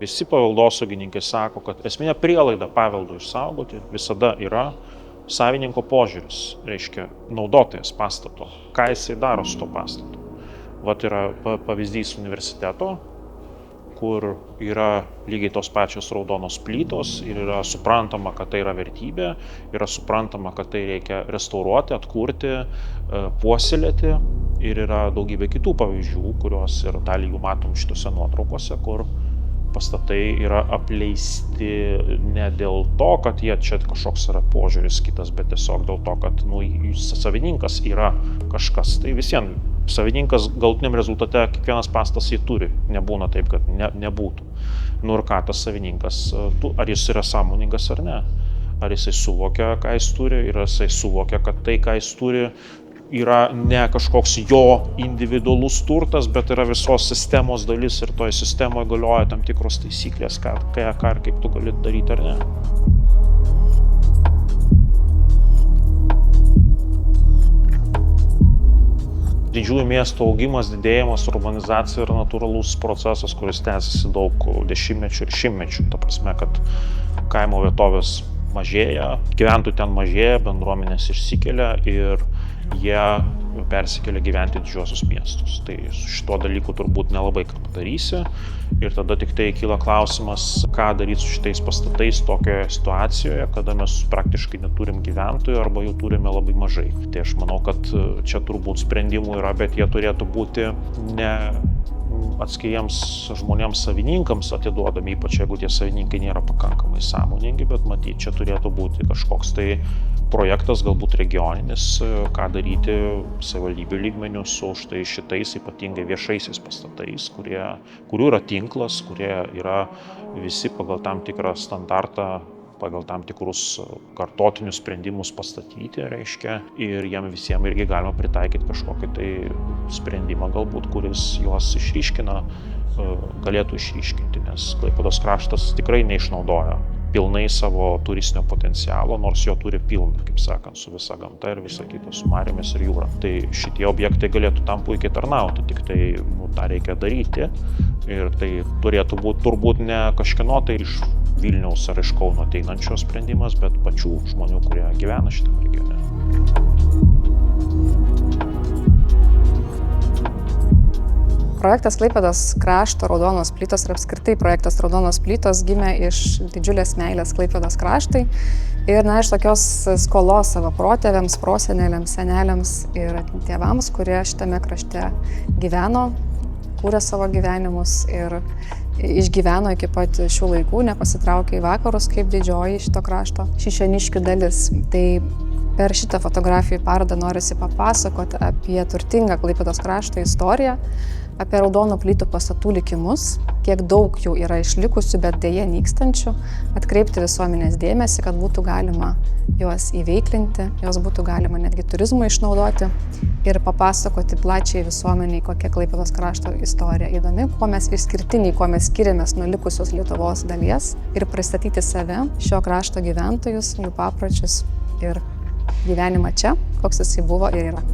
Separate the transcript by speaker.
Speaker 1: Visi paveldosaugininkai sako, kad esminė prielaida paveldui išsaugoti visada yra savininko požiūris, reiškia naudotojas pastato, ką jisai daro su to pastatu. Vat yra pavyzdys universiteto, kur yra lygiai tos pačios raudonos plytos ir yra suprantama, kad tai yra vertybė, yra suprantama, kad tai reikia restauruoti, atkurti, puoselėti ir yra daugybė kitų pavyzdžių, kuriuos ir dalį jų matom šitose nuotraukose, kur pastatai yra apleisti ne dėl to, kad jie čia kažkoks yra požiūris kitas, bet tiesiog dėl to, kad savininkas yra kažkas. Tai visiems savininkas galutiniam rezultate kiekvienas pastas jį turi, nebūna taip, kad nebūtų. Ir ką tas savininkas, ar jis yra sąmoningas ar ne? Ar jisai suvokia, ką jis turi, ir jisai suvokia, kad tai, ką jis turi, yra ne kažkoks jo individualus turtas, bet yra visos sistemos dalis ir toje sistemoje galioja tam tikros taisyklės, ką ir kaip tu gali daryti ar ne. Didžiųjų miestų augimas, didėjimas, urbanizacija yra natūralus procesas, kuris tęsiasi daug dešimtmečių ir šimtmečių. Ta prasme, kad kaimo vietovės mažėja, gyventojų ten mažėja, bendruomenės išsikelia ir jie persikelia gyventi didžiuosius miestus. Tai su šituo dalyku turbūt nelabai ką padarysi. Ir tada tik tai kyla klausimas, ką daryti su šitais pastatais tokioje situacijoje, kada mes praktiškai neturim gyventojų arba jų turime labai mažai. Tai aš manau, kad čia turbūt sprendimų yra, bet jie turėtų būti ne atskiriems žmonėms savininkams atiduodami, ypač jeigu tie savininkai nėra pakankamai sąmoningi, bet matyt, čia turėtų būti kažkoks tai projektas, galbūt regioninis, ką daryti savivaldybių lygmeniu su štai šitais ypatingai viešaisiais pastatais, kurių yra tinklas, kurie yra visi pagal tam tikrą standartą, pagal tam tikrus kartotinius sprendimus pastatyti, reiškia, ir jiem visiems irgi galima pritaikyti kažkokį tai sprendimą galbūt, kuris juos išryškina, galėtų išryškinti, nes Klaipėdos kraštas tikrai neišnaudoja pilnai savo turistinio potencialo, nors jo turi pilną, kaip sakant, su visa gamta ir visa kita, su marėmis ir jūra. Tai šitie objektai galėtų tam puikiai tarnauti, tik tai tą reikia daryti ir tai turėtų būti turbūt ne kažkieno tai iš Vilniaus ar iš Kauno ateinančio sprendimas, bet pačių žmonių, kurie gyvena šitame regione.
Speaker 2: Projektas Klaipėdos krašto raudonos plytos ir apskritai projektas raudonos plytos gimė iš didžiulės meilės Klaipėdos kraštui ir iš tokios skolos savo protėviams, proseneliams, seneliams ir tėvams, kurie šitame krašte gyveno, kūrė savo gyvenimus ir išgyveno iki pat šių laikų, nepasitraukė į vakarus kaip didžioji šito krašto šišeniškių dalis. Tai per šitą fotografijų parodą norisi papasakoti apie turtingą Klaipėdos krašto istoriją, apie raudonų plytų pastatų likimus, kiek daug jų yra išlikusių, bet deja nykstančių, atkreipti visuomenės dėmesį, kad būtų galima juos įveiklinti, juos būtų galima netgi turizmui išnaudoti ir papasakoti plačiai visuomeniai, kokia Klaipėdos krašto istorija įdomi, kuo mes išskirtiniai, kuo mes skiriamės nuo likusios Lietuvos dalies ir pristatyti save, šio krašto gyventojus, jų papročius ir gyvenimą čia, koks jisai buvo ir yra.